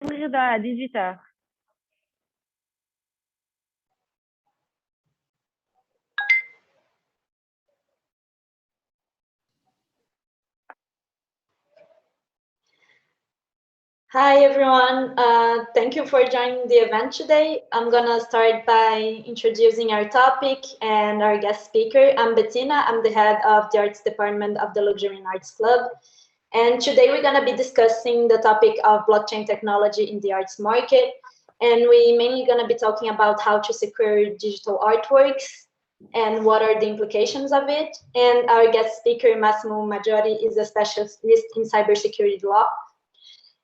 Verdade, digitar. Hi, everyone. Thank you for joining the event today. I'm going to start by introducing our topic and our guest speaker. I'm Bettina. I'm the head of the arts department of the Luxury and Arts Club. And today we're going to be discussing the topic of blockchain technology in the arts market. And we're mainly going to be talking about how to secure digital artworks and what are the implications of it. And our guest speaker, Massimo Maggiore, is a specialist in cybersecurity law.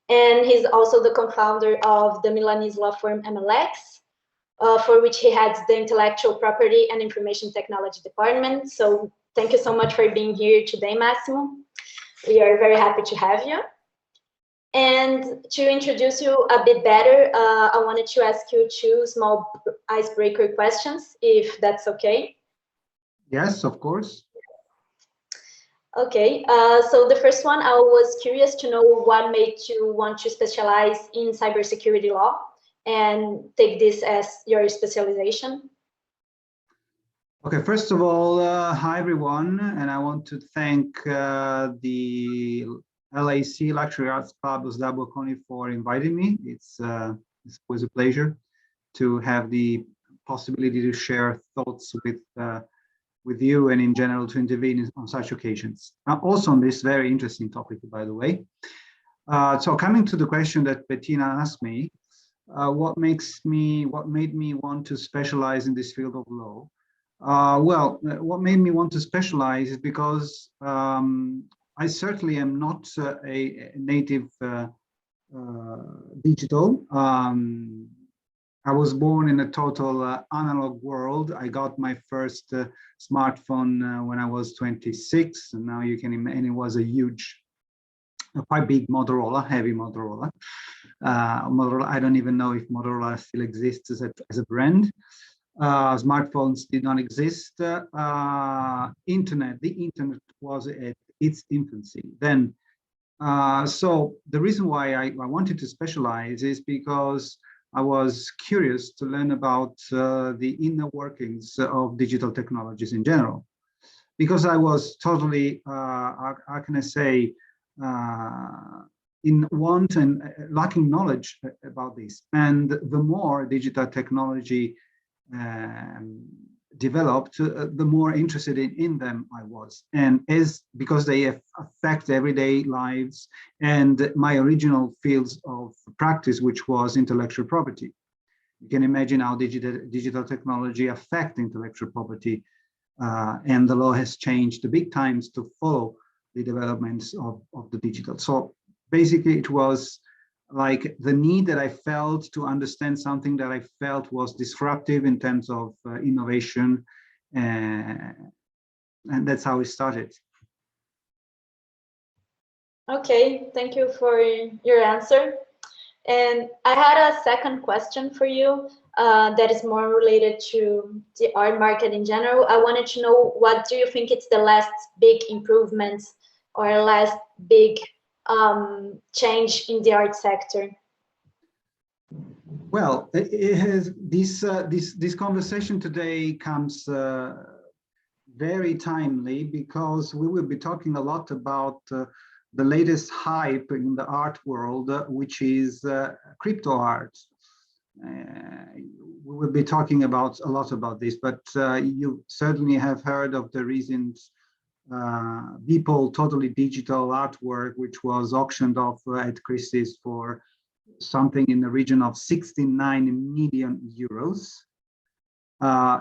And he's also the co-founder of the Milanese law firm MLX, for which he heads the intellectual property and information technology department. So thank you so much for being here today, Massimo. We are very happy to have you. And to introduce you a bit better, I wanted to ask you 2 small icebreaker questions, if that's okay. Yes, of course. Okay, so the first one, I was curious to know what made you want to specialize in cybersecurity law and take this as your specialization. Okay, first of all, hi everyone, and I want to thank the LAC Luxury Arts Club SDA Bocconi for inviting me. It's always a pleasure to have the possibility to share thoughts with you and in general to intervene on such occasions. Also on this very interesting topic, by the way. So coming to the question that Bettina asked me, what made me want to specialize in this field of law? Well, what made me want to specialize is because I certainly am not a native digital. I was born in a total analog world. I got my first smartphone when I was 26, and now you can imagine it was a huge, quite big Motorola, heavy Motorola. Motorola, I don't even know if Motorola still exists as a brand. Smartphones did not exist. The internet was at its infancy then. So the reason why I wanted to specialize is because I was curious to learn about the inner workings of digital technologies in general, because I was totally, how can I say, in want and lacking knowledge about this. And the more digital technology developed, the more interested in them I was, and because they affect everyday lives and my original fields of practice, which was intellectual property. You can imagine how digital technology affect intellectual property, and the law has changed big times to follow the developments of the digital. So basically it was like the need that I felt to understand something that I felt was disruptive in terms of innovation, and that's how it started. Okay, thank you for your answer. And I had a second question for you that is more related to the art market in general. I wanted to know, what do you think it's the last big improvements or last big change in the art sector? Well, it has this conversation today comes very timely, because we will be talking a lot about the latest hype in the art world, which is crypto art. We will be talking a lot about this, but you certainly have heard of the recent Beeple totally digital artwork, which was auctioned off at Christies for something in the region of 69 million euros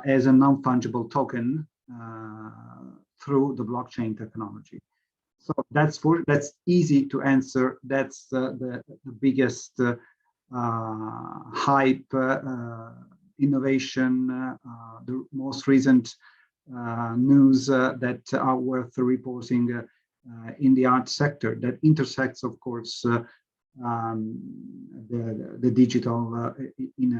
as a non-fungible token through the blockchain technology. So that's easy to answer. That's the biggest hype, innovation, the most recent news that are worth reporting in the art sector, that intersects, of course, the digital in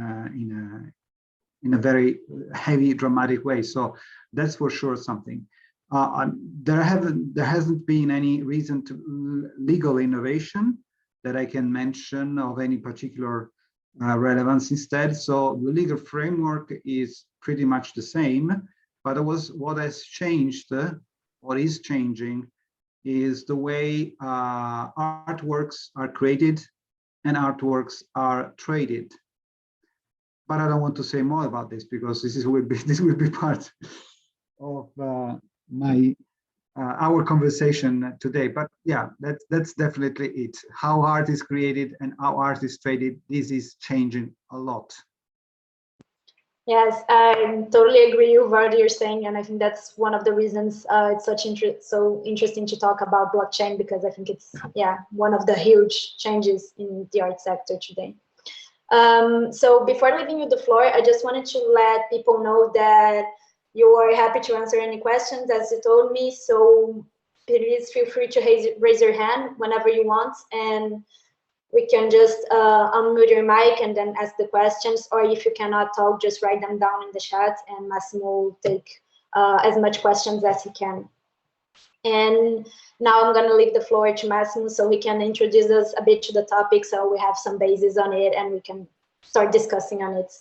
a very heavy, dramatic way. So that's for sure something. There hasn't been any reason to legal innovation that I can mention of any particular relevance instead. So the legal framework is pretty much the same, but what has changed, what is changing, is the way artworks are created and artworks are traded. But I don't want to say more about this because this will be part of our conversation today. But yeah, that's definitely it. How art is created and how art is traded, this is changing a lot. Yes, I totally agree with what you're saying, and I think that's one of the reasons it's so interesting to talk about blockchain, because I think it's one of the huge changes in the art sector today. So before leaving you the floor, I just wanted to let people know that you are happy to answer any questions, as you told me. So please feel free to raise your hand whenever you want, and we can just unmute your mic and then ask the questions. Or if you cannot talk, just write them down in the chat, and Massimo will take as much questions as he can. And now I'm going to leave the floor to Massimo so he can introduce us a bit to the topic, so we have some basis on it and we can start discussing on it.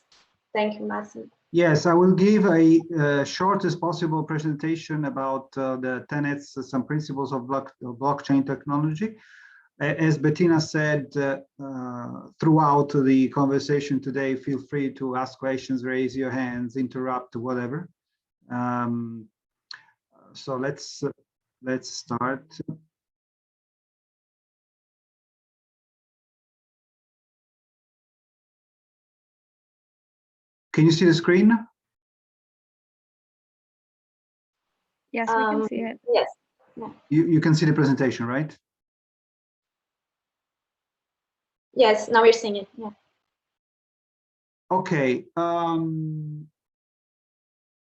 Thank you, Massimo. Yes, I will give a shortest possible presentation about the tenets, some principles of blockchain technology. As Bettina said throughout the conversation today, feel free to ask questions, raise your hands, interrupt, whatever. So let's start. Can you see the screen? Yes, we can see it. Yes. You can see the presentation, right? Yes, now we're seeing it. Yeah. Okay.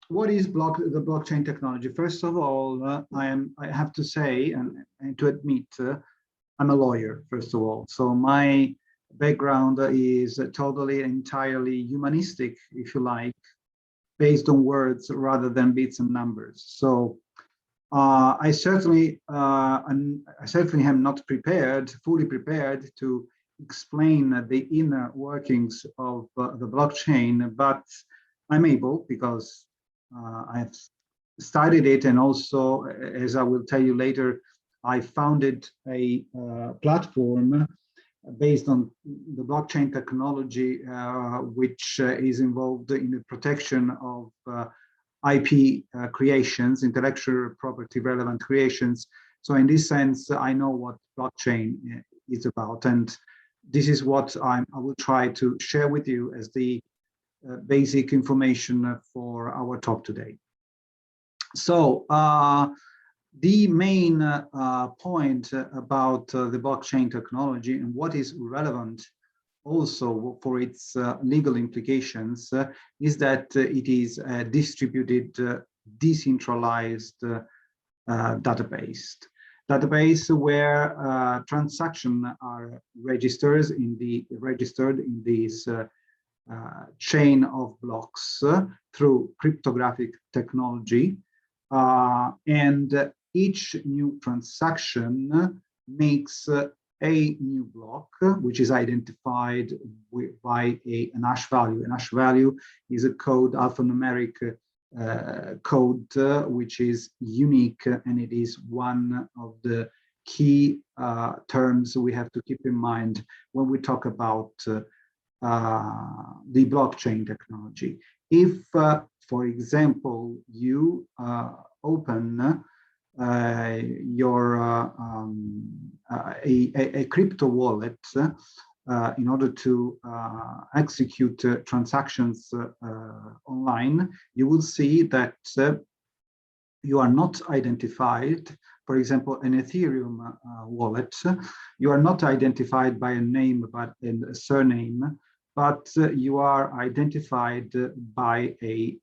What is the blockchain technology? First of all, I have to say and to admit, I'm a lawyer, first of all. So my background is totally, entirely humanistic, if you like, based on words rather than bits and numbers. So I certainly am not fully prepared to explain the inner workings of the blockchain, but I'm able, because I've studied it, and also, as I will tell you later, I founded a platform based on the blockchain technology, which is involved in the protection of IP creations, intellectual property relevant creations. So in this sense, I know what blockchain is about, and this is what I will try to share with you as the basic information for our talk today. So the main point about the blockchain technology and what is relevant also for its legal implications is that it is a distributed, decentralized database where transactions are registered in this chain of blocks through cryptographic technology, and each new transaction makes a new block, which is identified by an hash value. An hash value is a code, alphanumeric code, which is unique, and it is one of the key terms we have to keep in mind when we talk about the blockchain technology. If, for example, you open a crypto wallet in order to execute transactions online, you will see that you are not identified. For example, an Ethereum wallet, you are not identified by a name but in a surname, but you are identified by a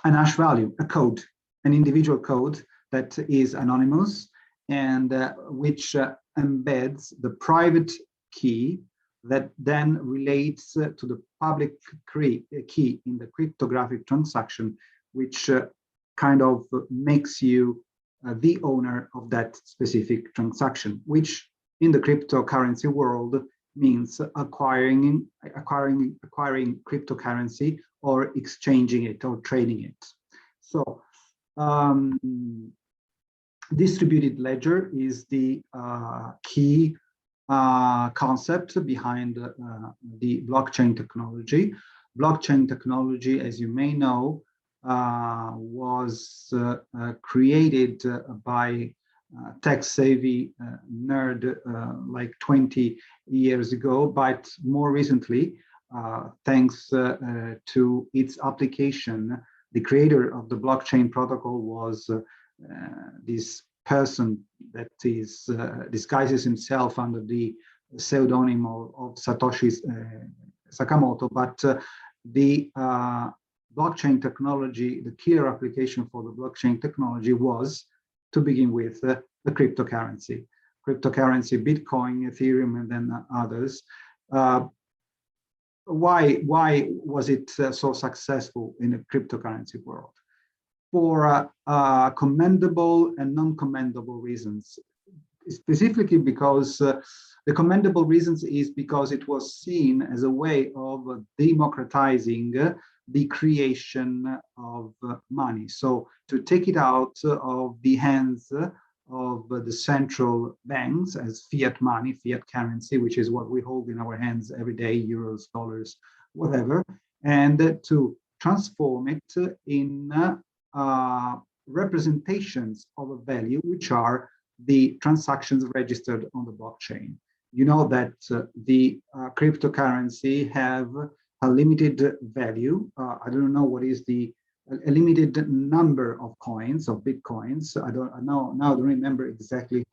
an hash value, a code, an individual code that is anonymous and which embeds the private key that then relates to the public key in the cryptographic transaction, which kind of makes you the owner of that specific transaction, which in the cryptocurrency world means acquiring cryptocurrency or exchanging it or trading it. So distributed ledger is the key concept behind the blockchain technology. Blockchain technology, as you may know, was created by tech-savvy nerd like 20 years ago, but more recently, thanks to its application, the creator of the blockchain protocol was this person that is disguises himself under the pseudonym of Satoshi Sakamoto, but the blockchain technology, the killer application for the blockchain technology was, to begin with, the cryptocurrency, Bitcoin, Ethereum, and then others. Why was it so successful in the cryptocurrency world? For commendable and non-commendable reasons. Specifically because the commendable reasons is because it was seen as a way of democratizing the creation of money. So to take it out of the hands of the central banks as fiat money, fiat currency, which is what we hold in our hands every day, euros, dollars, whatever, and to transform it in representations of a value, which are the transactions registered on the blockchain. You know that the cryptocurrency have a limited value. I don't know what is a limited number of coins, of bitcoins. I don't remember exactly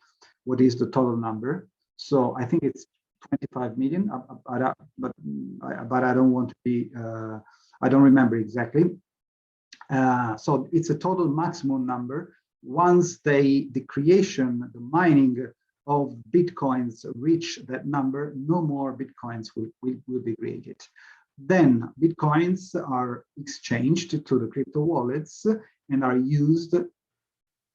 what is the total number. So I think it's 25 million, but I don't want to be. I don't remember exactly. So it's a total maximum number. Once the creation, the mining of bitcoins reach that number, no more bitcoins will be created. Then bitcoins are exchanged to the crypto wallets and are used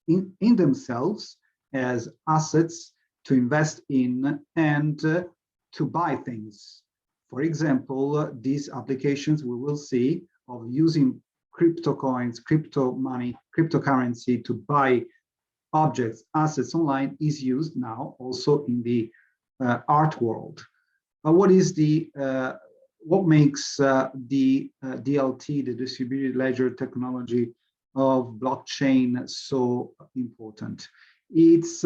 in themselves as assets to invest in and to buy things. For example, these applications we will see of using crypto coins, crypto money, cryptocurrency to buy objects, assets online is used now also in the art world. What makes the DLT, the distributed ledger technology of blockchain, so important? Its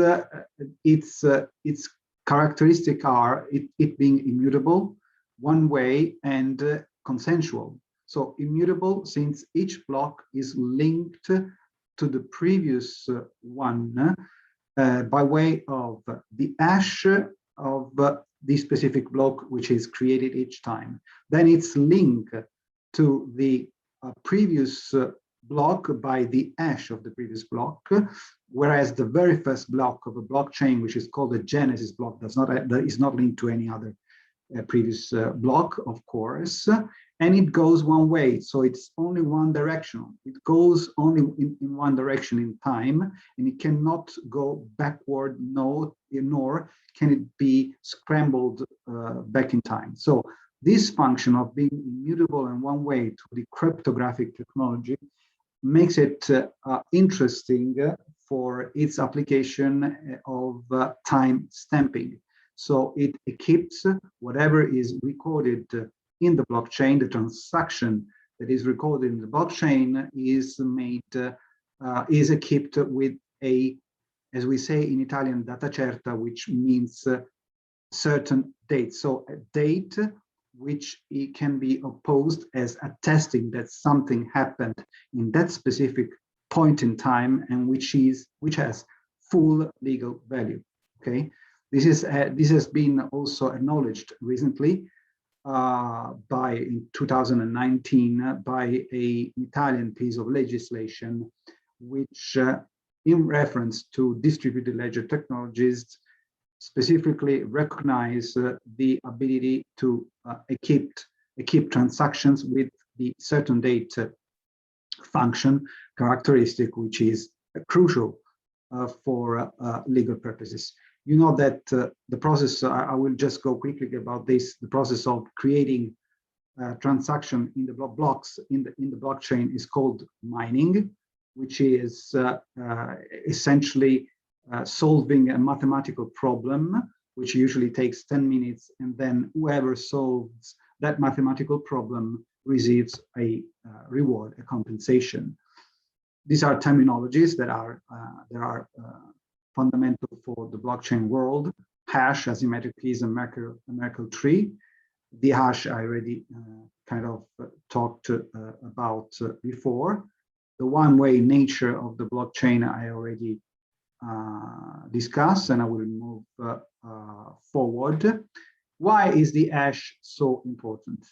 characteristics are it being immutable, one way, and consensual. So immutable, since each block is linked to the previous one by way of the hash of the specific block which is created each time. Then it's linked to the previous block by the hash of the previous block, whereas the very first block of a blockchain, which is called the genesis block, is not linked to any other previous block, of course, and it goes one way, so it's only one direction. It goes only in one direction in time, and it cannot go backward, nor can it be scrambled back in time. So this function of being immutable and one way to the cryptographic technology makes it interesting for its application of time stamping. So it keeps whatever is recorded in the blockchain, the transaction that is recorded in the blockchain is kept with a, as we say in Italian, data certa, which means certain date. So a date which it can be opposed as attesting that something happened in that specific point in time, and which has full legal value. Okay, this has been also acknowledged recently in 2019 by an Italian piece of legislation, which in reference to distributed ledger technologies specifically recognize the ability to keep transactions with the certain date function characteristic, which is crucial for legal purposes. You know that the process, I will just go quickly about this, the process of creating transaction in the blocks in the blockchain is called mining, which is essentially solving a mathematical problem, which usually takes 10 minutes, and then whoever solves that mathematical problem receives a reward, a compensation. These are terminologies that are fundamental for the blockchain world. Hash, asymmetric keys, and Merkle tree. The hash I already kind of talked about before. The one-way nature of the blockchain I already discussed, and I will move forward. Why is the hash so important?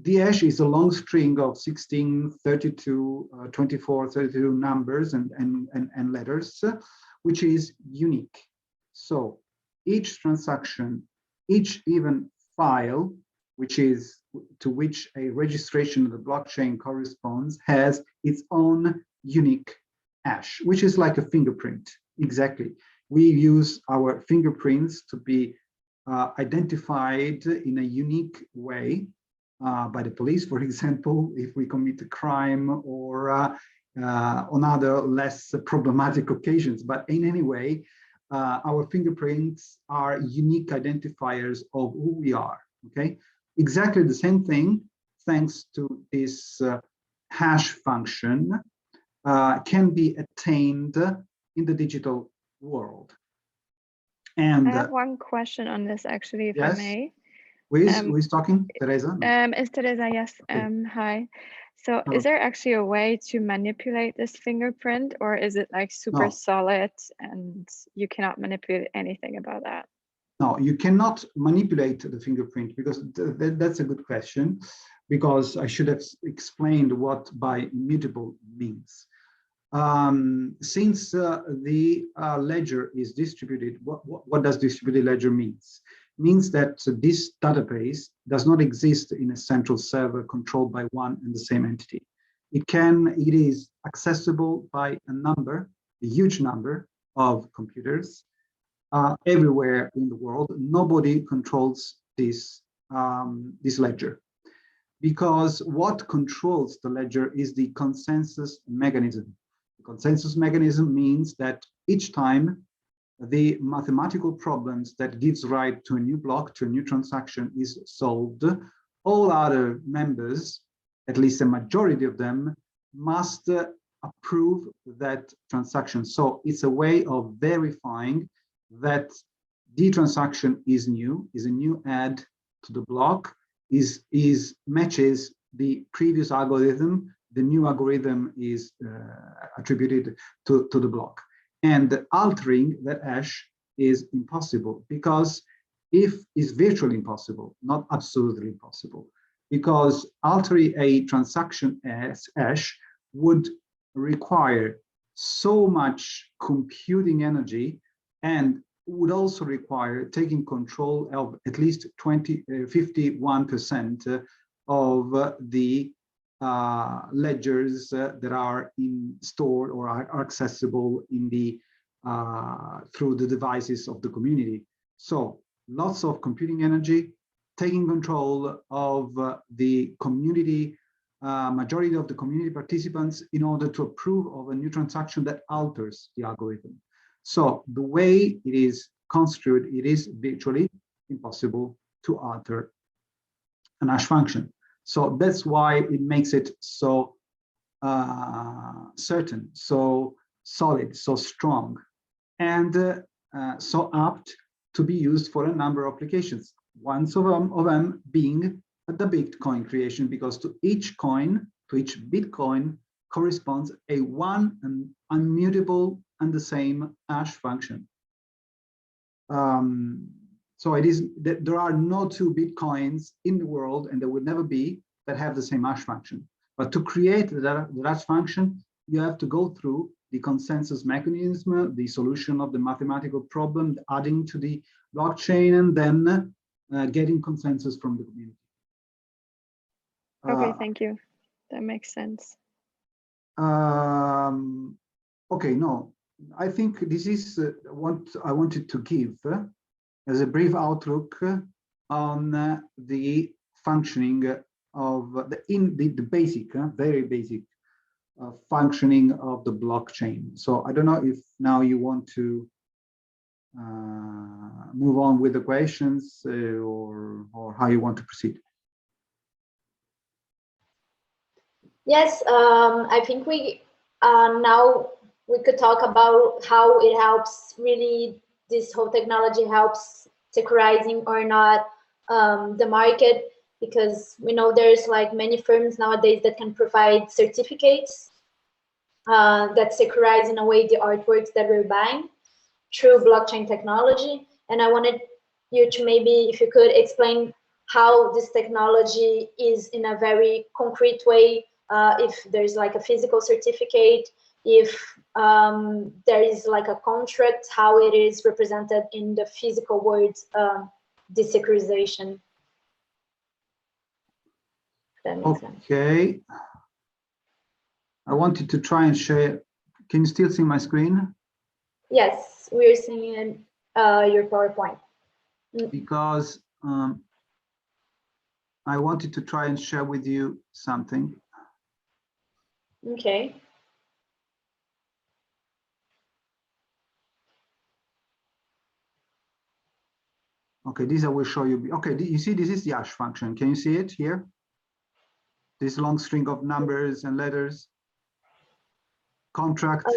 The hash is a long string of 16, 32, 24, 32 numbers and letters, which is unique. So each transaction, each even file, which is to which a registration of the blockchain corresponds, has its own unique hash, which is like a fingerprint. Exactly. We use our fingerprints to be identified in a unique way by the police, for example, if we commit a crime, or on other less problematic occasions. But in any way, our fingerprints are unique identifiers of who we are, okay? Exactly the same thing, thanks to this hash function, can be attained in the digital world. And I have one question on this, actually, if yes? I may. Who is talking? Teresa? It's Teresa, yes. Okay. Hi. So Hello. is there actually a way to manipulate this fingerprint, or is it like super solid and you cannot manipulate anything about that? No, you cannot manipulate the fingerprint, because that's a good question, because I should have explained what by immutable means. Since the ledger is distributed, what does distributed ledger means? Means that this database does not exist in a central server controlled by one and the same entity. It is accessible by a huge number of computers everywhere in the world. Nobody controls this ledger, because what controls the ledger is the consensus mechanism. The consensus mechanism means that each time the mathematical problems that gives rise to a new block, to a new transaction is solved, all other members, at least a majority of them, must approve that transaction. So it's a way of verifying that the transaction is a new add to the block, matches the previous algorithm. The new algorithm is attributed to the block. And altering that hash is impossible, because is virtually impossible, not absolutely impossible, because altering a transaction hash would require so much computing energy, and would also require taking control of at least 51% of the ledgers that are stored or are accessible in the through the devices of the community. So lots of computing energy, taking control of the community, majority of the community participants, in order to approve of a new transaction that alters the algorithm. So the way it is construed, it is virtually impossible to alter an hash function. So that's why it makes it so certain, so solid, so strong, and so apt to be used for a number of applications. One of them being the Bitcoin creation, because to each coin, to each Bitcoin corresponds a one and immutable and the same hash function. So it is that there are no two Bitcoins in the world, and there will never be, that have the same hash function. But to create the hash function, you have to go through the consensus mechanism, the solution of the mathematical problem, adding to the blockchain, and then getting consensus from the community. Okay, thank you. that makes sense. Okay, no, I think this is what I wanted to give as a brief outlook on the functioning of the basic, very basic functioning of the blockchain. So I don't know if now you want to move on with the questions or how you want to proceed. Yes, I think we now we could talk about how it helps, really, this whole technology helps securitizing or not the market, because we know there's like many firms nowadays that can provide certificates that securitize in a way the artworks that we're buying through blockchain technology. And I wanted you to maybe, if you could explain how this technology is in a very concrete way, if there's like a physical certificate, if there is like a contract, how it is represented in the physical world, this securitization. That makes sense. Okay. I wanted to try and share. Can you still see my screen? Yes, we're seeing your PowerPoint. Because I wanted to try and share with you something. Okay. Okay, this I will show you. Okay, you see, this is the hash function. Can you see it here? This long string of numbers and letters. Contract.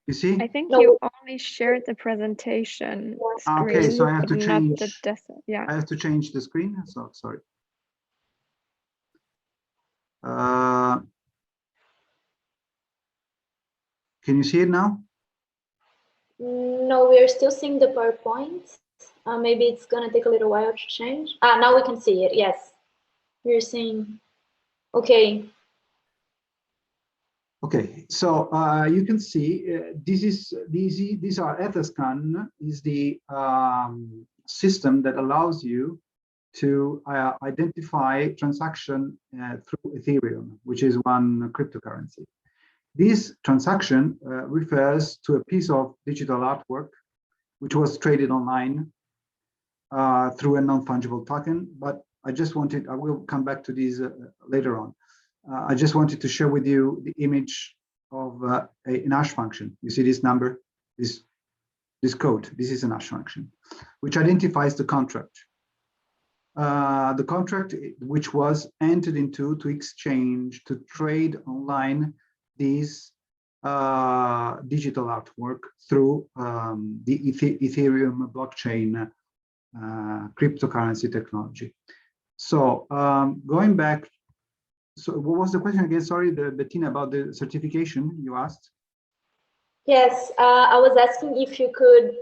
You see? I think No. you only shared the presentation screen. Okay, so I have to but not change. the yeah. I have to change the screen. So sorry. Can you see it now? No, we are still seeing the PowerPoint. Maybe it's gonna take a little while to change. Now we can see it. Yes, we're seeing. Okay. Okay, so you can see these are Etherscan is the system that allows you to identify transaction through Ethereum, which is one cryptocurrency. This transaction refers to a piece of digital artwork which was traded online through a non-fungible token. But I will come back to these later on. I just wanted to share with you the image of an hash function. You see this number, this code. This is an hash function, which identifies the contract. The contract which was entered into to exchange, to trade online these digital artwork through the Ethereum blockchain cryptocurrency technology. So going back, so what was the question again? Sorry, Bettina, about the certification you asked. Yes, I was asking if you could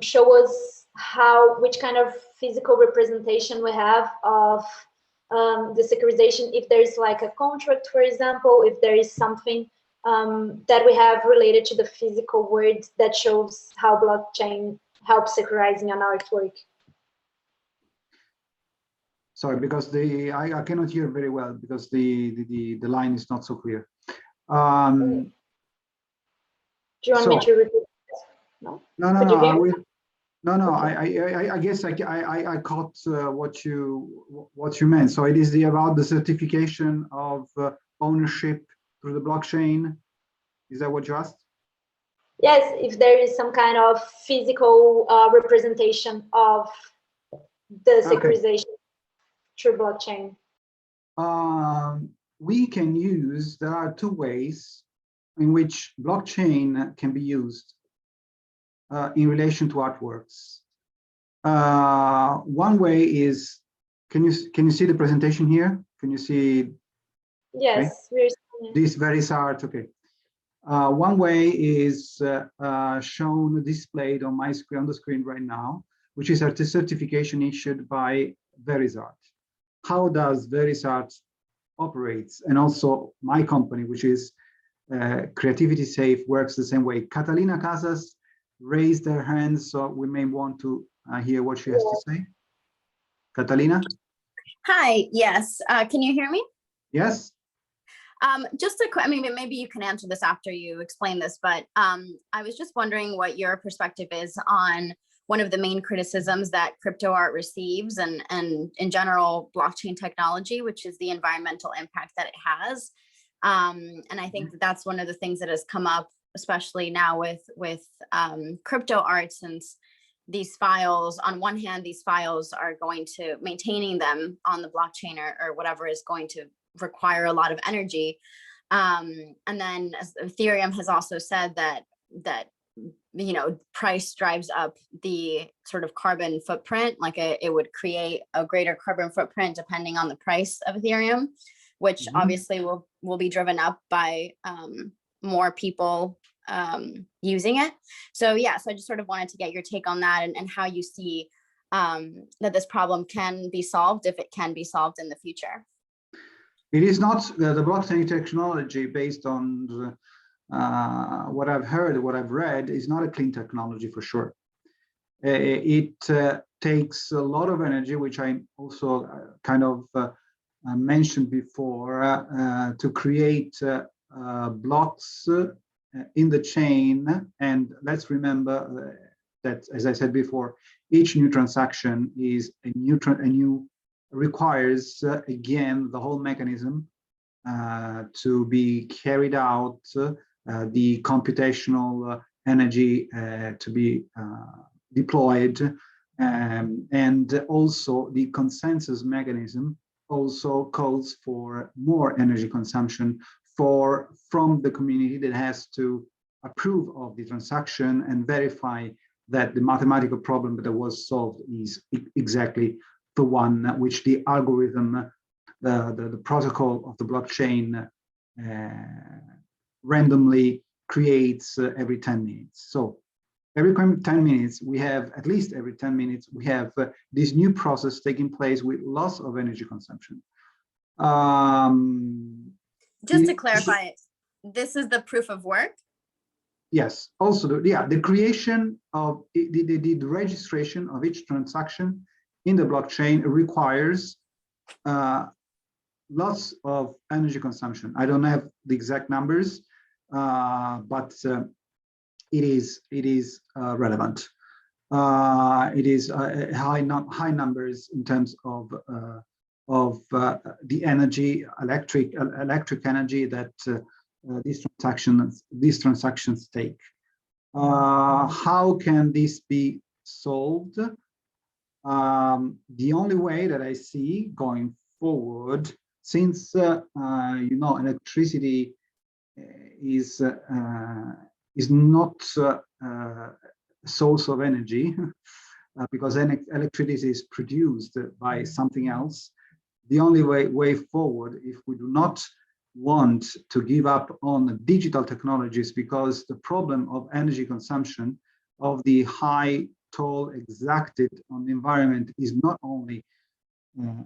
show us which kind of physical representation we have of the securitization, if there is like a contract, for example, if there is something that we have related to the physical world that shows how blockchain helps securitizing an artwork. Sorry, because I cannot hear very well because the line is not so clear. Do you want me to repeat? No. No. I will. No. Okay. I guess I caught what you meant. So it is about the certification of ownership through the blockchain. Is that what you asked? Yes, if there is some kind of physical representation of the securitization through blockchain. We can use. There are two ways in which blockchain can be used in relation to artworks. One way is, can you see the presentation here? Can you see? Yes, we're seeing this various art. Okay. One way is shown displayed on my screen, on the screen right now, which is a certification issued by Verisart. How does Verisart operates? And also my company, which is Creativity Safe, works the same way. Catalina Casas raised her hands, so we may want to hear what she has to say. Catalina? Hi, yes. Can you hear me? Yes. Just a quick, I mean, maybe you can answer this after you explain this, but I was just wondering what your perspective is on one of the main criticisms that crypto art receives and in general blockchain technology, which is the environmental impact that it has. And I think that's one of the things that has come up, especially now with crypto art, since these files, on one hand, these files are going to, maintaining them on the blockchain or whatever is going to require a lot of energy. And then Ethereum has also said that you know, price drives up the sort of carbon footprint, like it would create a greater carbon footprint depending on the price of Ethereum, which obviously will be driven up by more people using it. So yeah, so I just sort of wanted to get your take on that and how you see that this problem can be solved, if it can be solved in the future. It is not the blockchain technology based on what I've heard, what I've read, is not a clean technology for sure. It takes a lot of energy, which I also kind of mentioned before, to create blocks in the chain. And let's remember that, as I said before, each new transaction is a new requires again the whole mechanism to be carried out, the computational energy to be deployed, and also the consensus mechanism also calls for more energy consumption from the community that has to approve of the transaction and verify that the mathematical problem that was solved is exactly the one which the algorithm, the protocol of the blockchain randomly creates every 10 minutes. So every 10 minutes, we have, at least every 10 minutes, we have this new process taking place with loss of energy consumption. Just to clarify, this is the proof of work? Yes, also, the creation of, the registration of each transaction in the blockchain requires lots of energy consumption. I don't have the exact numbers, but it is relevant. It is high numbers in terms of the energy, electric energy that these transactions take. How can this be solved? The only way that I see going forward, since you know, electricity is not a source of energy because electricity is produced by something else. The only way forward, if we do not want to give up on digital technologies, because the problem of energy consumption, of the high toll exacted on the environment, is not only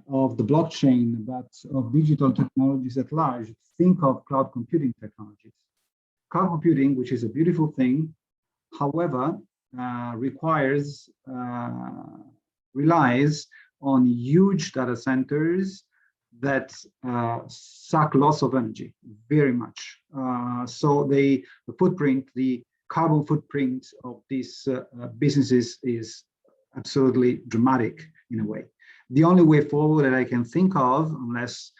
of the blockchain, but of digital technologies at large. Think of cloud computing technologies. Cloud computing, which is a beautiful thing, however, relies on huge data centers that suck lots of energy, very much. So the carbon footprint of these businesses is absolutely dramatic in a way. The only way forward that I can think of, unless,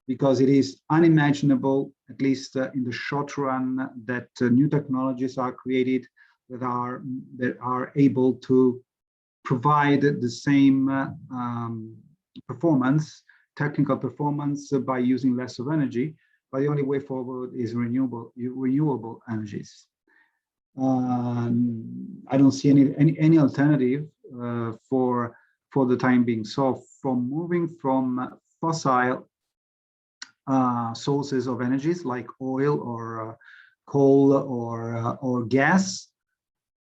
because it is unimaginable, at least in the short run, that new technologies are created that are able to provide the same technical performance by using less of energy. But the only way forward is renewable energies. I don't see any alternative for the time being. So from moving from fossil sources of energies like oil or coal or gas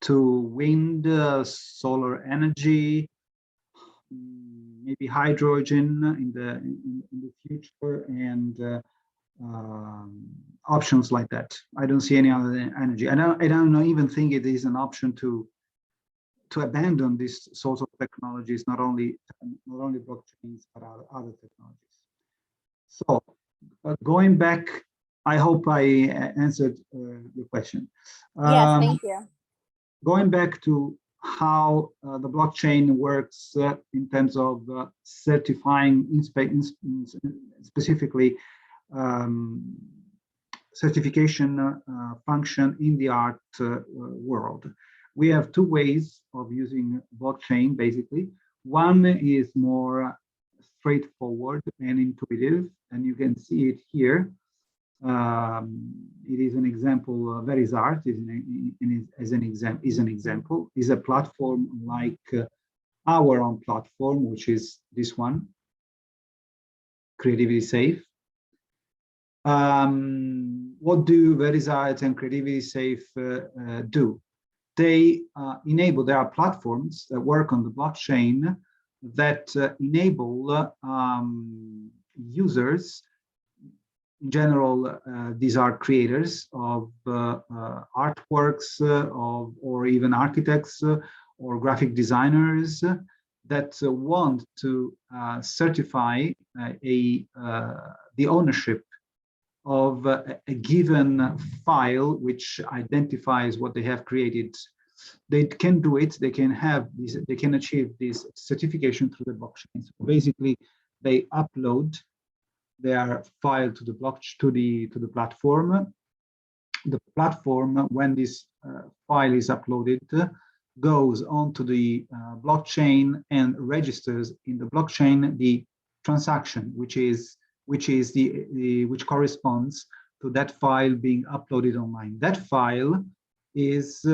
to wind, solar energy, maybe hydrogen in the future, and options like that. I don't see any other energy. I don't even think it is an option to abandon this sort of technologies, not only blockchains, but other technologies. So going back I hope I answered the question. Yes, thank you. Going back to how the blockchain works in terms of certifying, specifically certification function in the art world. We have two ways of using blockchain, basically. One is more straightforward and intuitive, and you can see it here. It is an example. Verisart is an example. Is a platform like our own platform, which is this one, Creativity Safe. What do Verisart and Creativity Safe do? They enable. There are platforms that work on the blockchain that enable users. In general, these are creators of artworks, or even architects or graphic designers that want to certify the ownership of a given file which identifies what they have created. They can do it. They can have this. They can achieve this certification through the blockchain. So basically, they upload their file to the platform. The platform, when this file is uploaded, goes onto the blockchain and registers in the blockchain the transaction, which corresponds to that file being uploaded online. That file is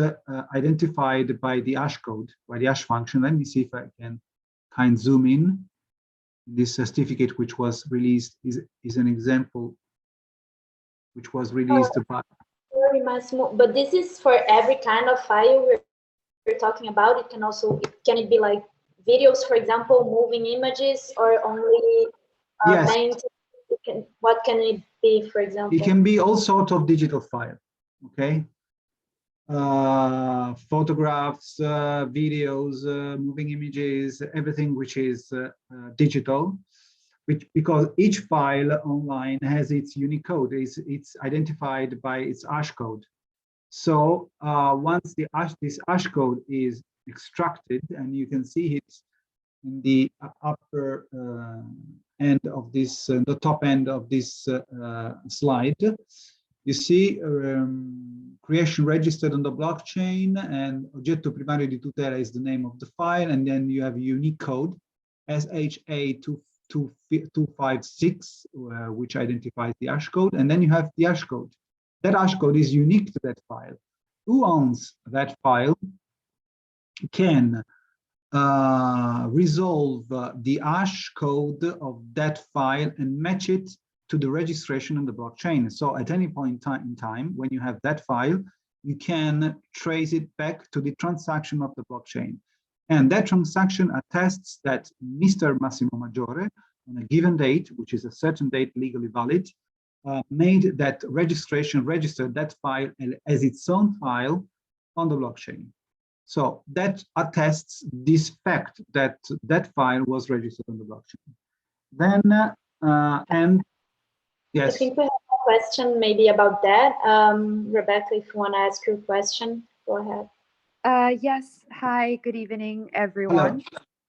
identified by the hash code, by the hash function. Let me see if I can kind of zoom in. This certificate, which was released, is an example which was released by. Sorry, Massimo, but this is for every kind of file we're talking about. It can also, can it be like videos, for example, moving images, or only Yes. What can it be, for example? It can be all sorts of digital file, okay? Photographs, videos, moving images, everything which is digital, because each file online has its unique code. It's identified by its hash code. So once this hash code is extracted, and you can see it in the upper end of this, the top end of this slide, you see creation registered on the blockchain, and oggetto primario di tutela is the name of the file, and then you have a unique code, SHA-256, which identifies the hash code, and then you have the hash code. That hash code is unique to that file. Who owns that file can resolve the hash code of that file and match it to the registration on the blockchain. So at any point in time, when you have that file, you can trace it back to the transaction of the blockchain. And that transaction attests that Mr. Massimo Maggiore, on a given date, which is a certain date legally valid, made that registration, registered that file as its own file on the blockchain. So that attests this fact that that file was registered on the blockchain. Then, and yes. I think we have a question maybe about that. Rebecca, if you want to ask your question, go ahead. Yes. Hi, good evening, everyone.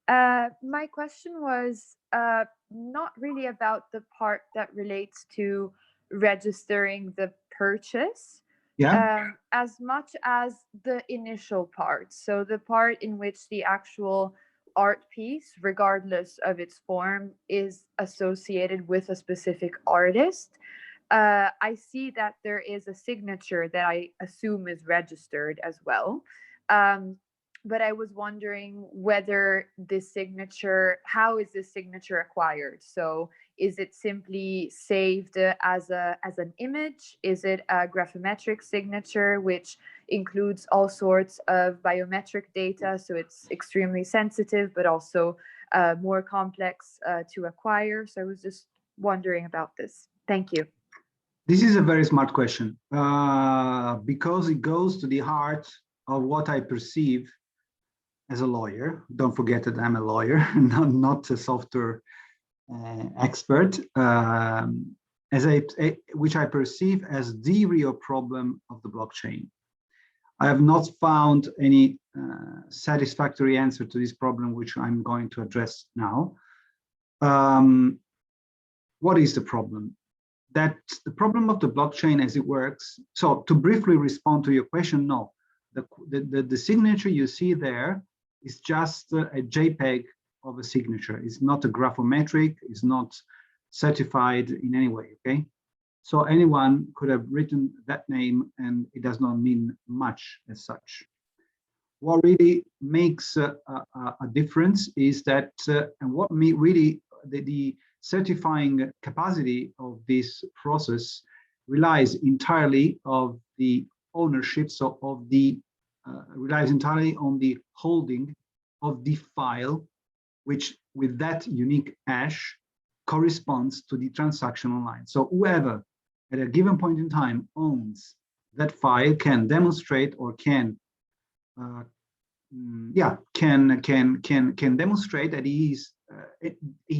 My question was not really about the part that relates to registering the purchase, as much as the initial part. So the part in which the actual art piece, regardless of its form, is associated with a specific artist. I see that there is a signature that I assume is registered as well. But I was wondering whether this signature, how is this signature acquired? So is it simply saved as an image? Is it a graphometric signature, which includes all sorts of biometric data? So it's extremely sensitive, but also more complex to acquire. So I was just wondering about this. Thank you. This is a very smart question, because it goes to the heart of what I perceive as a lawyer. Don't forget that I'm a lawyer, not a software expert. which I perceive as the real problem of the blockchain. I have not found any satisfactory answer to this problem, which I'm going to address now. What is the problem? That the problem of the blockchain as it works. So to briefly respond to your question, no, the signature you see there is just a JPEG of a signature. It's not a graphometric, it's not certified in any way, okay? So anyone could have written that name and it does not mean much as such. What really makes a difference is that, and what really, the certifying capacity of this process relies entirely of the ownership, so of the, relies entirely on the holding of the file, which with that unique hash corresponds to the transaction online. So whoever at a given point in time owns that file can demonstrate or can demonstrate that he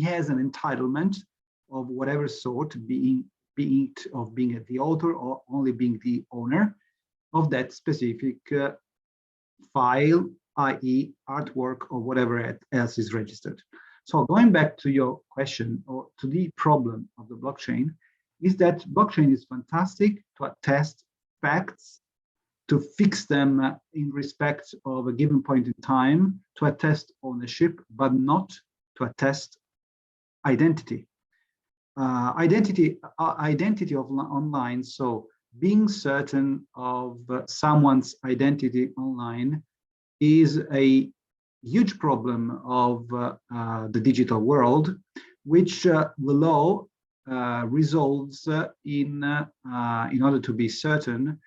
has an entitlement of whatever sort, being the author or only being the owner of that specific file, i.e. artwork or whatever else is registered. So going back to your question, or to the problem of the blockchain, is that blockchain is fantastic to attest facts, to fix them in respect of a given point in time, to attest ownership, but not to attest identity. Identity of online, so being certain of someone's identity online is a huge problem of the digital world, which the law resolves in order to be certain.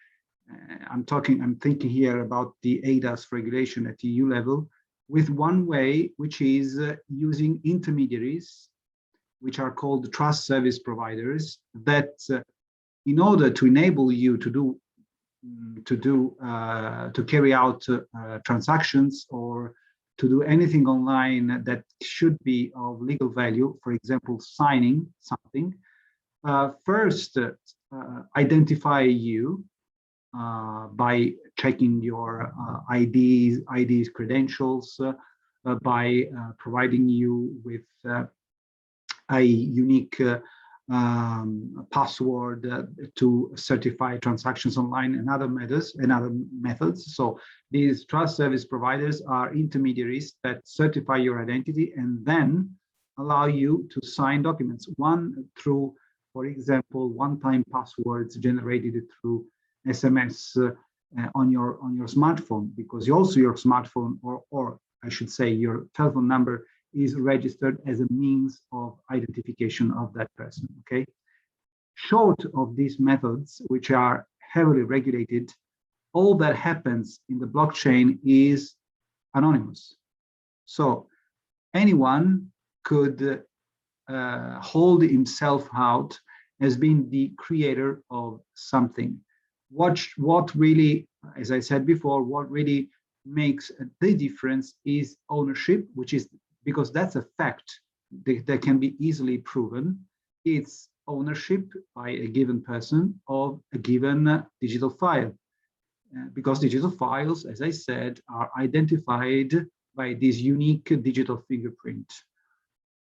I'm thinking here about the ADAS regulation at EU level, with one way, which is using intermediaries, which are called trust service providers, that in order to enable you to carry out transactions or to do anything online that should be of legal value, for example, signing something, first identify you by checking your IDs, credentials, by providing you with a unique password to certify transactions online, and other methods. So these trust service providers are intermediaries that certify your identity and then allow you to sign documents. One through, for example, one-time passwords generated through SMS on your smartphone, because also your smartphone, or I should say your telephone number, is registered as a means of identification of that person, okay? Short of these methods, which are heavily regulated, all that happens in the blockchain is anonymous. So anyone could hold himself out as being the creator of something. What really, as I said before, what really makes the difference is ownership, which is, because that's a fact that can be easily proven. It's ownership by a given person of a given digital file. Because digital files, as I said, are identified by this unique digital fingerprint.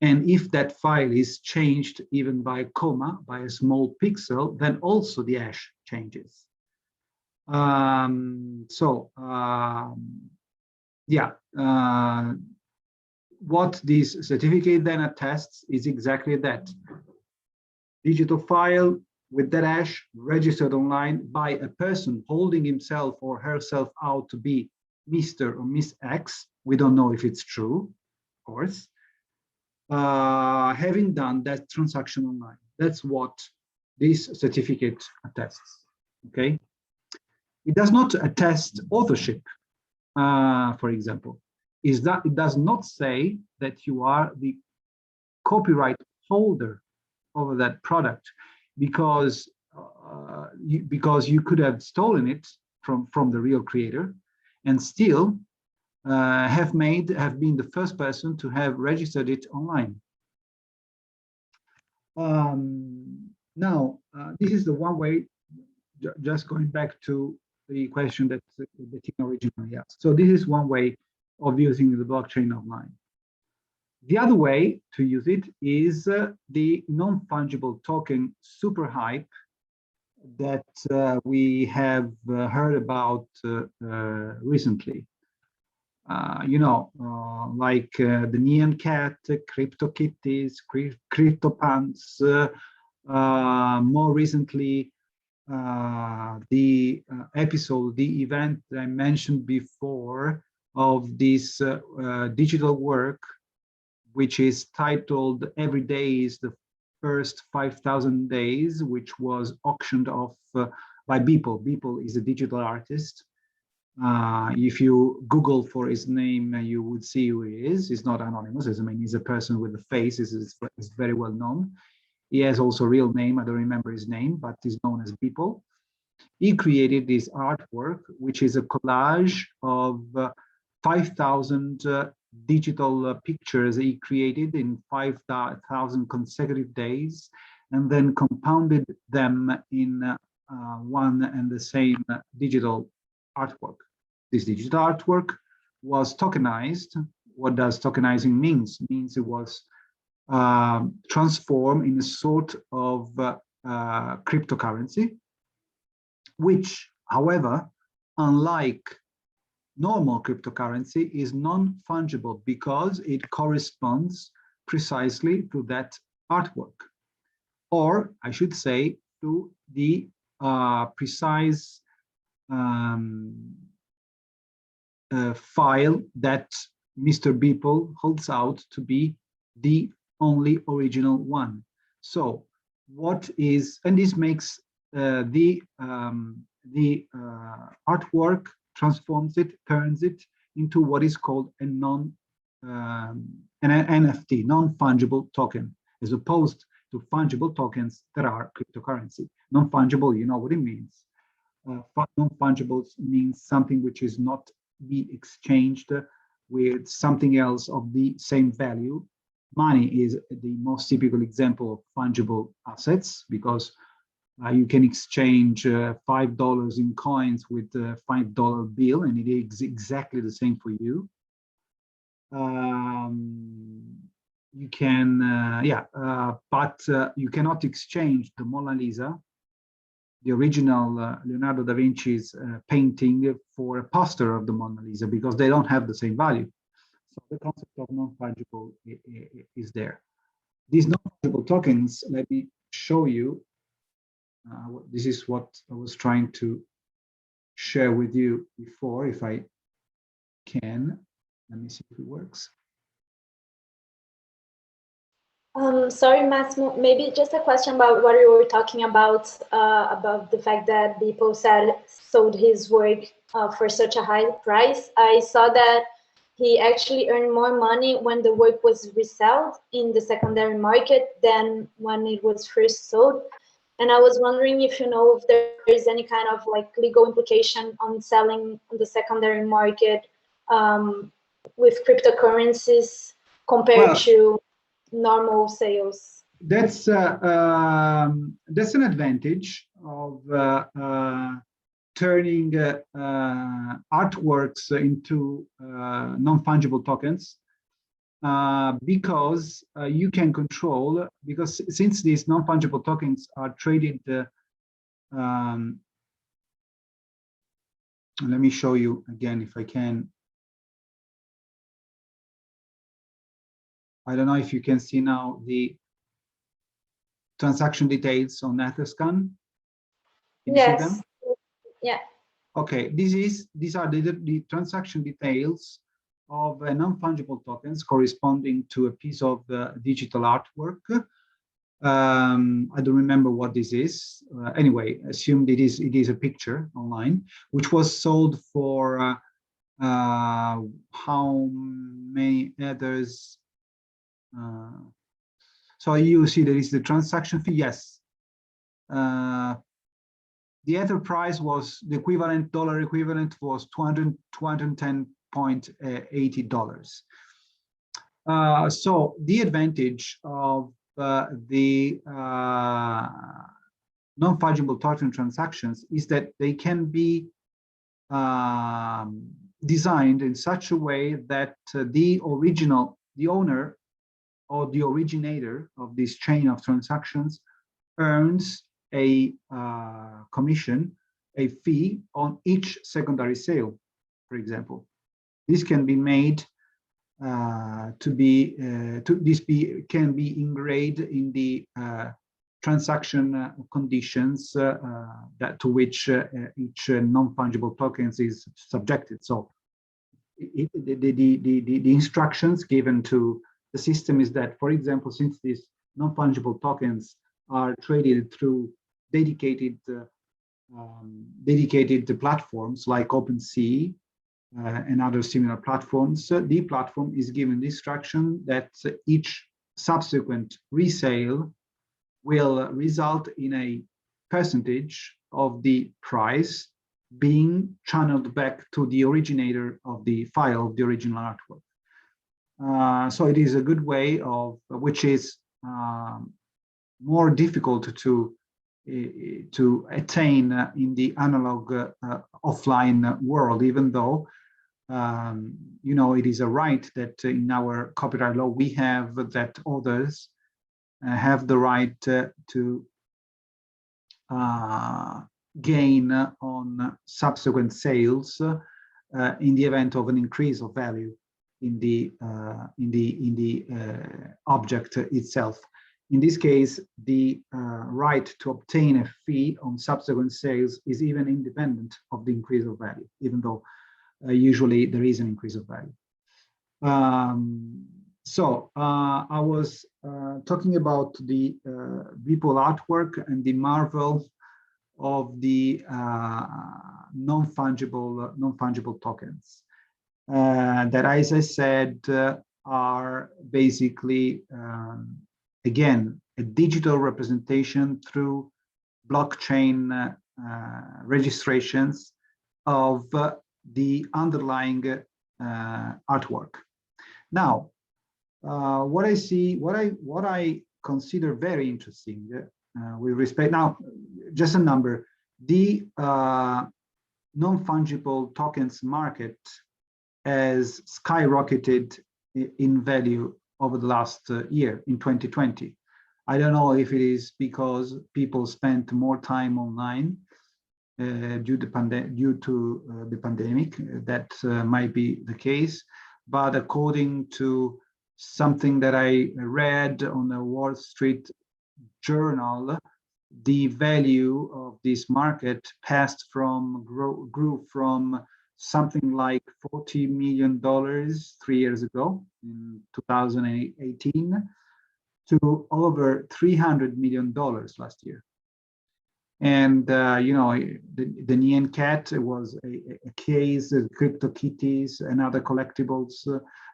And if that file is changed even by a comma, by a small pixel, then also the hash changes. What this certificate then attests is exactly that. Digital file with that hash registered online by a person holding himself or herself out to be Mr. or Miss X. We don't know if it's true, of course. Having done that transaction online. That's what this certificate attests, okay? It does not attest authorship, for example. Is that it does not say that you are the copyright holder over that product, because you could have stolen it from the real creator and still have been the first person to have registered it online. Now, this is the one way, just going back to the question that Bettina originally asked. So this is one way of using the blockchain online. The other way to use it is the non-fungible token super hype that we have heard about recently. Like the Neon Cat, Crypto Kitties, Crypto Pants, more recently, the episode, the event that I mentioned before of this digital work, which is titled Every Day is the First 5,000 Days, which was auctioned off by Beeple. Beeple is a digital artist. If you Google for his name, you would see who he is. He's not anonymous. I mean, he's a person with a face. Is very well known. He has also a real name. I don't remember his name, but he's known as Beeple. He created this artwork, which is a collage of 5,000 digital pictures he created in 5,000 consecutive days, and then compounded them in one and the same digital artwork. This digital artwork was tokenized. What does tokenizing means? It means it was transformed in a sort of cryptocurrency, which, however, unlike normal cryptocurrency, is non-fungible because it corresponds precisely to that artwork, or I should say to the precise file that Mr. Beeple holds out to be the only original one. So what is, and this makes the artwork, transforms it, turns it into what is called a an NFT, non-fungible token, as opposed to fungible tokens that are cryptocurrency. Non-fungible, you know what it means. Non-fungible means something which is not be exchanged with something else of the same value. Money is the most typical example of fungible assets, because you can exchange $5 in coins with a $5 bill, and it is exactly the same for you. You can, but you cannot exchange the Mona Lisa, the original Leonardo da Vinci's painting, for a poster of the Mona Lisa, because they don't have the same value. So the concept of non-fungible is there. These non-fungible tokens, let me show you. This is what I was trying to share with you before, if I can. Let me see if it works. Sorry, Massimo, maybe just a question about what you were talking about the fact that Beeple sold his work for such a high price. I saw that he actually earned more money when the work was resold in the secondary market than when it was first sold. And I was wondering if you know if there is any kind of like legal implication on selling on the secondary market with cryptocurrencies compared to normal sales. That's an advantage of turning artworks into non-fungible tokens, because you can control, because since these non-fungible tokens are traded, let me show you again if I can. I don't know if you can see now the transaction details on Etherscan. Can you see them? Yeah. Okay, these are the transaction details of non-fungible tokens corresponding to a piece of digital artwork. I don't remember what this is. Anyway, assumed it is a picture online, which was sold for how many others? So you see there is the transaction fee. Yes. The Ether price was the equivalent, dollar equivalent was $210.80. So the advantage of the non-fungible token transactions is that they can be designed in such a way that the owner or the originator of this chain of transactions earns a commission, a fee on each secondary sale, for example. This can be made can be engraved in the transaction conditions that to which each non-fungible tokens is subjected. So the instructions given to the system is that, for example, since these non-fungible tokens are traded through dedicated platforms like OpenSea and other similar platforms, the platform is given the instruction that each subsequent resale will result in a percentage of the price being channeled back to the originator of the file of the original artwork. So it is a good way of, which is more difficult to attain in the analog offline world, even though you know, it is a right that in our copyright law we have, that others have the right to gain on subsequent sales in the event of an increase of value in the object itself. In this case, the right to obtain a fee on subsequent sales is even independent of the increase of value, even though usually there is an increase of value. I was talking about the Beeple artwork and the marvel of the non-fungible tokens that, as I said, are basically again a digital representation through blockchain registrations of the underlying artwork. Now, what I consider very interesting with respect, now just a number, the non-fungible tokens market has skyrocketed in value over the last year, in 2020. I don't know if it is because people spent more time online due to the pandemic. That might be the case, but according to something that I read on the Wall Street Journal, the value of this market grew from something like $40 million 3 years ago in 2018 to over $300 million last year. And you know, the Nyan Cat was a case, CryptoKitties and other collectibles,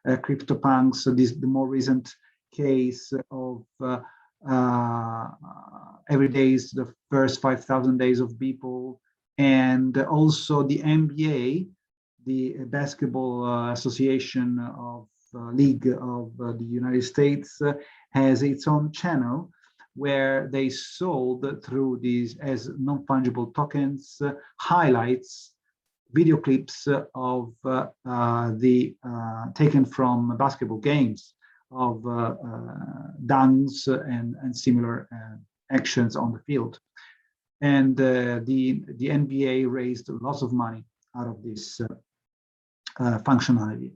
CryptoPunks. The more recent case of every day is the first 5,000 days of Beeple, and also the NBA, the Basketball Association of League of the United States, has its own channel where they sold through these as non-fungible tokens highlights, video clips of taken from basketball games of dunks and similar actions on the field. And the NBA raised lots of money out of this functionality.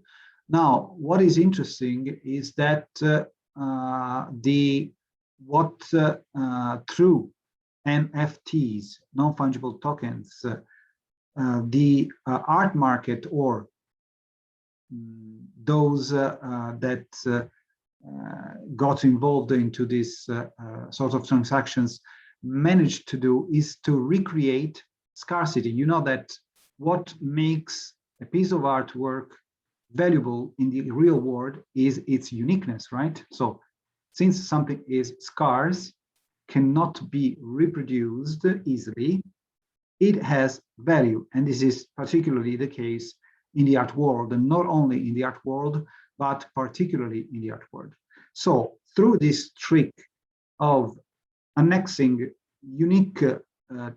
Now, what is interesting is that through NFTs, non-fungible tokens, the art market, or those that got involved into this sort of transactions managed to do is to recreate scarcity. You know that what makes a piece of artwork valuable in the real world is its uniqueness, right? So since something is scarce, cannot be reproduced easily, it has value. And this is particularly the case in the art world, and not only in the art world, but particularly in the art world. So through this trick of annexing unique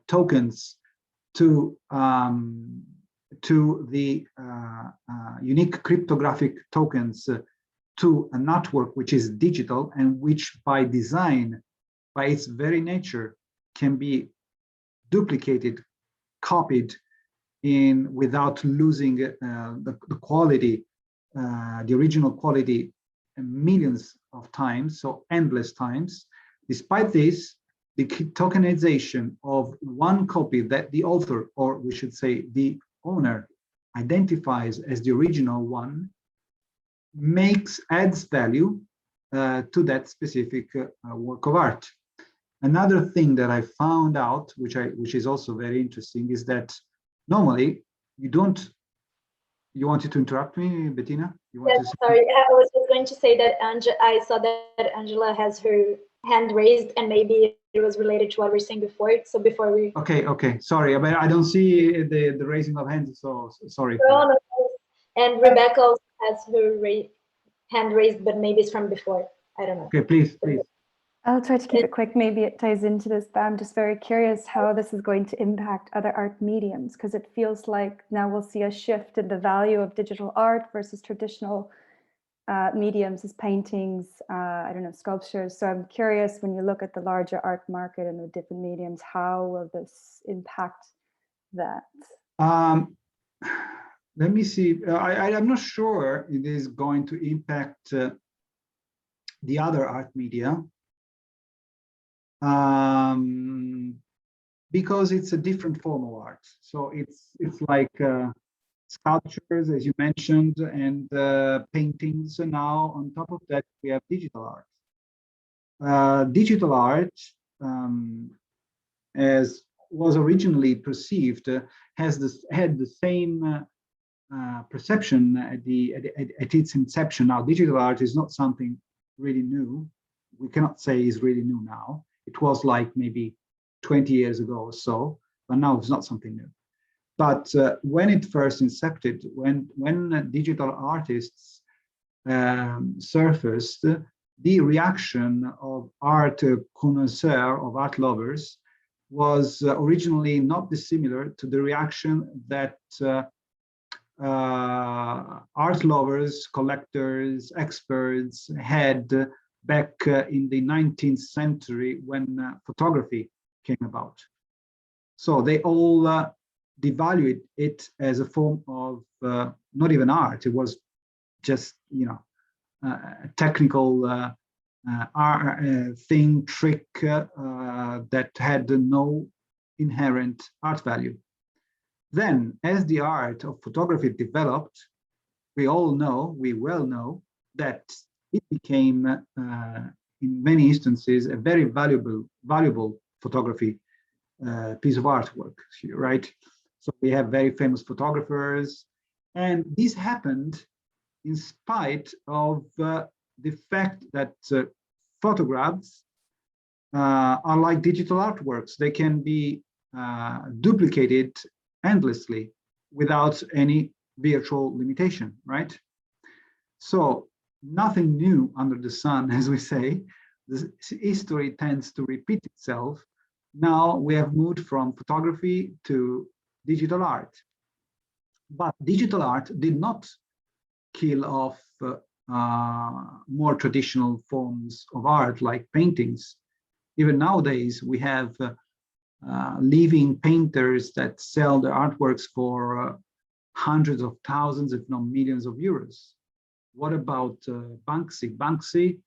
tokens to the unique cryptographic tokens to a network which is digital and which by design, by its very nature, can be duplicated, copied in without losing the quality, the original quality millions of times, so endless times. Despite this, the tokenization of one copy that the author, or we should say the owner, identifies as the original one, adds value to that specific work of art. Another thing that I found out, which is also very interesting, is that normally you don't. You wanted to interrupt me, Bettina? Yes, sorry. I was just going to say that I saw that Angela has her hand raised, and maybe it was related to what we were saying before. So before we. Okay. Sorry, but I don't see the raising of hands, so sorry. No. And Rebecca also has her hand raised, but maybe it's from before. I don't know. Okay, please. I'll try to keep it quick. Maybe it ties into this, but I'm just very curious how this is going to impact other art mediums, because it feels like now we'll see a shift in the value of digital art versus traditional mediums as paintings, I don't know, sculptures. So I'm curious, when you look at the larger art market and the different mediums, how will this impact that? Let me see. I'm not sure it is going to impact the other art media. Because it's a different form of art. So it's like sculptures, as you mentioned, and paintings. And now on top of that, we have digital art. Digital art, as was originally perceived, had the same perception at its inception. Now, digital art is not something really new. We cannot say is really new now. It was like maybe 20 years ago or so, but now it's not something new. But when it first incepted, when digital artists surfaced, the reaction of art connoisseurs, of art lovers, was originally not dissimilar to the reaction that art lovers, collectors, experts had back in the 19th century when photography came about. So they all devalued it as a form of not even art. It was just, a technical trick that had no inherent art value. Then, as the art of photography developed, we well know that it became, in many instances, a very valuable photography piece of artwork, right? So we have very famous photographers, and this happened in spite of the fact that photographs are like digital artworks. They can be duplicated endlessly without any virtual limitation, right? So nothing new under the sun, as we say. The history tends to repeat itself. Now we have moved from photography to digital art. But digital art did not kill off more traditional forms of art like paintings. Even nowadays, we have living painters that sell their artworks for hundreds of thousands, if not millions of euros. What about Banksy? Banksy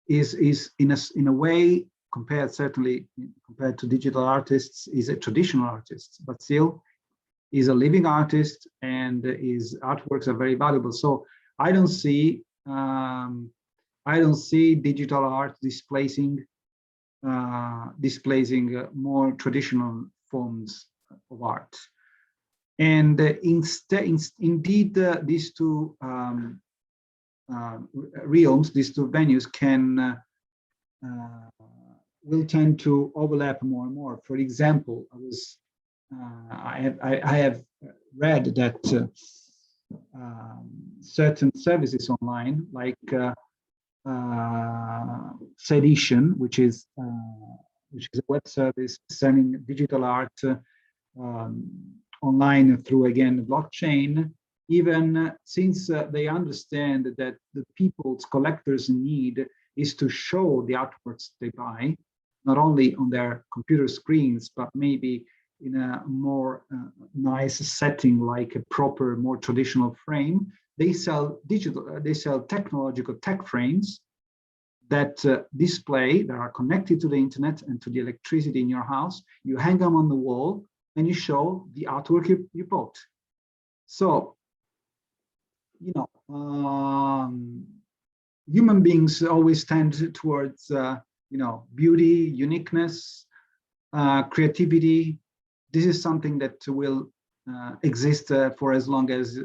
is in a way, certainly compared to digital artists, is a traditional artist, but still is a living artist, and his artworks are very valuable. So I don't see digital art displacing more traditional forms of art. And indeed, these two realms, these two venues will tend to overlap more and more. For example, I have read that certain services online, like Sedition, which is a web service selling digital art online through, again, blockchain, even since they understand that the people's collectors' need is to show the artworks they buy, not only on their computer screens, but maybe in a more nice setting, like a proper, more traditional frame. They sell technological tech frames that display, that are connected to the internet and to the electricity in your house. You hang them on the wall and you show the artwork you bought. So, you know, human beings always tend towards, you know, beauty, uniqueness, creativity. This is something that will exist for as long as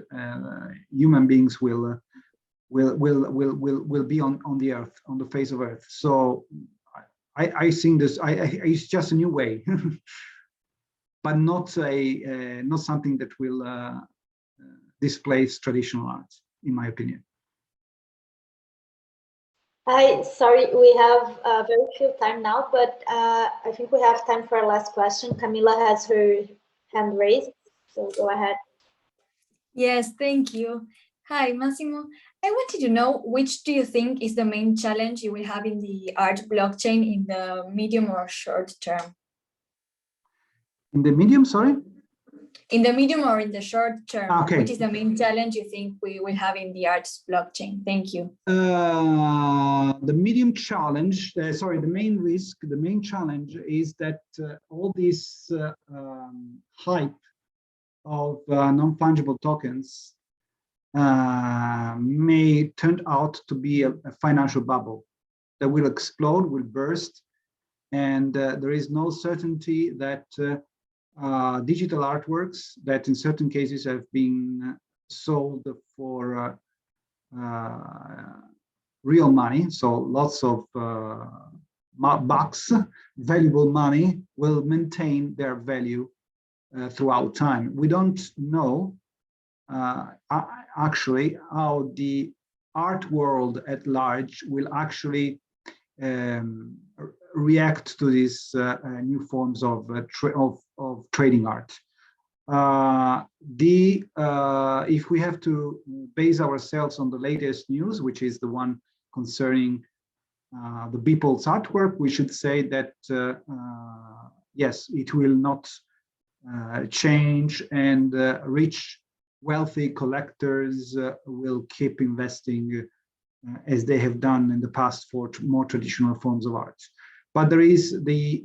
human beings will be on the earth, on the face of earth. So I think this it's just a new way, but not something that will displace traditional art, in my opinion. Hi, sorry, we have very few time now, but I think we have time for our last question. Camila has her hand raised, so go ahead. Yes, thank you. Hi, Massimo. I wanted to know, which do you think is the main challenge you will have in the art blockchain in the medium or short term? In the medium, sorry? In the medium or in the short term, okay. Which is the main challenge you think we will have in the arts blockchain? Thank you. The medium challenge, the main risk, the main challenge is that all this hype of non-fungible tokens may turn out to be a financial bubble that will explode, will burst, and there is no certainty that digital artworks that in certain cases have been sold for real money, so lots of bucks, valuable money, will maintain their value throughout time. We don't know actually how the art world at large will actually react to these new forms of trading art. If we have to base ourselves on the latest news, which is the one concerning the Beeple's artwork, we should say that yes, it will not change, and rich, wealthy collectors will keep investing as they have done in the past for more traditional forms of art. But there is the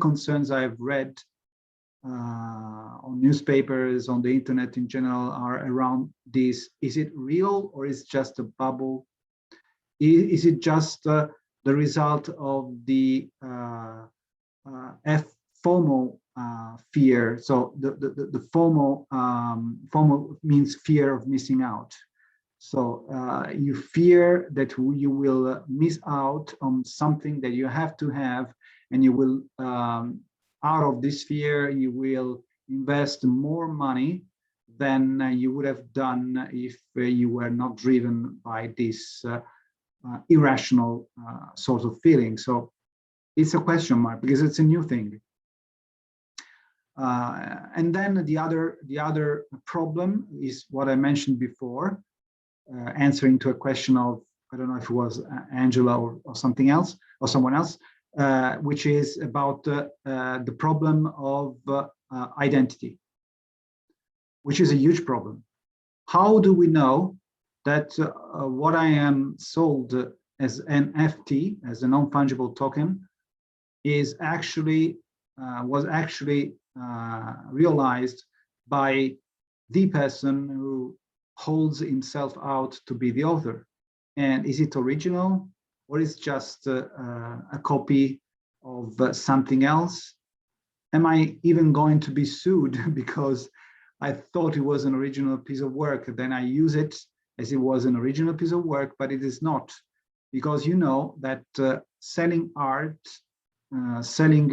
concerns I have read on newspapers, on the internet in general, are around this. Is it real, or is it just a bubble? Is it just the result of the FOMO fear? So the FOMO means fear of missing out. So you fear that you will miss out on something that you have to have, and you will, out of this fear, you will invest more money than you would have done if you were not driven by this irrational sort of feeling. So it's a question mark, because it's a new thing. And then the other problem is what I mentioned before, answering to a question of, I don't know if it was Angela or something else, or someone else, which is about the problem of identity, which is a huge problem. How do we know that what I am sold as an NFT, as a non-fungible token, is actually was actually realized by the person who holds himself out to be the author? And is it original, or is it just a copy of something else? Am I even going to be sued because I thought it was an original piece of work, then I use it as it was an original piece of work, but it is not? Because you know that selling art, selling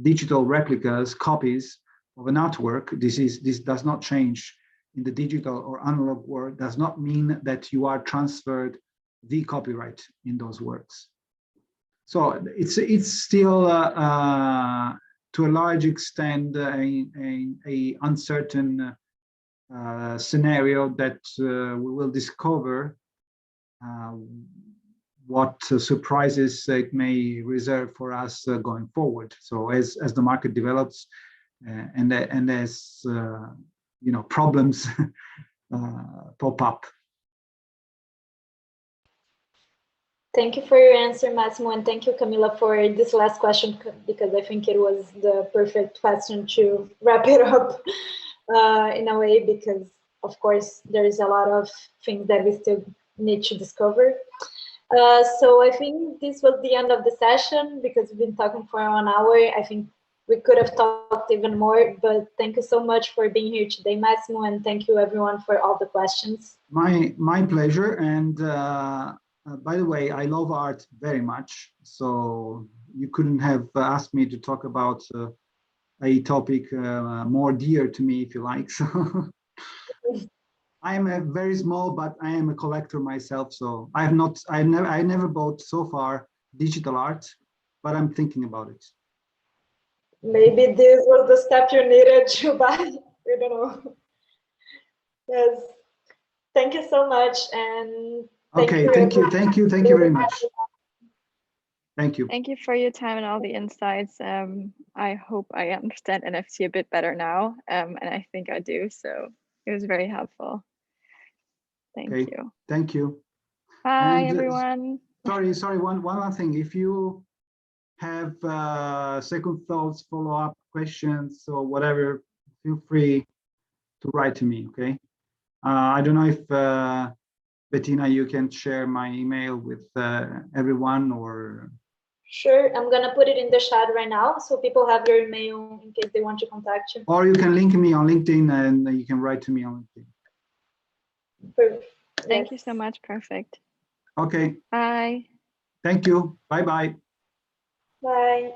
digital replicas, copies of an artwork, this does not change in the digital or analog world, does not mean that you are transferred the copyright in those works. So it's still to a large extent a uncertain scenario that we will discover what surprises it may reserve for us going forward. So as the market develops and as you know, problems pop up. Thank you for your answer, Massimo, and thank you, Camila, for this last question, because I think it was the perfect question to wrap it up in a way, because of course there is a lot of things that we still need to discover. So I think this was the end of the session, because we've been talking for 1 hour. I think we could have talked even more, but thank you so much for being here today, Massimo, and thank you everyone for all the questions. My pleasure. And by the way, I love art very much. So you couldn't have asked me to talk about a topic more dear to me, if you like. So I am a very small, but I am a collector myself. So I never bought so far digital art, but I'm thinking about it. Maybe this was the step you needed to buy. We don't know. Yes. Thank you so much. And thank you very much. Thank you. Thank you for your time and all the insights. I hope I understand NFT a bit better now, and I think I do. So it was very helpful. Thank you. Thank you. Bye, everyone. Sorry. One last thing. If you have second thoughts, follow-up questions, or whatever, feel free to write to me. Okay. I don't know if Bettina, you can share my email with everyone, or. Sure, I'm gonna put it in the chat right now, so people have your email in case they want to contact you. Or you can link me on LinkedIn, and you can write to me on LinkedIn. Perfect. Thank you so much. Perfect. Okay. Bye. Thank you. Bye-bye. Bye.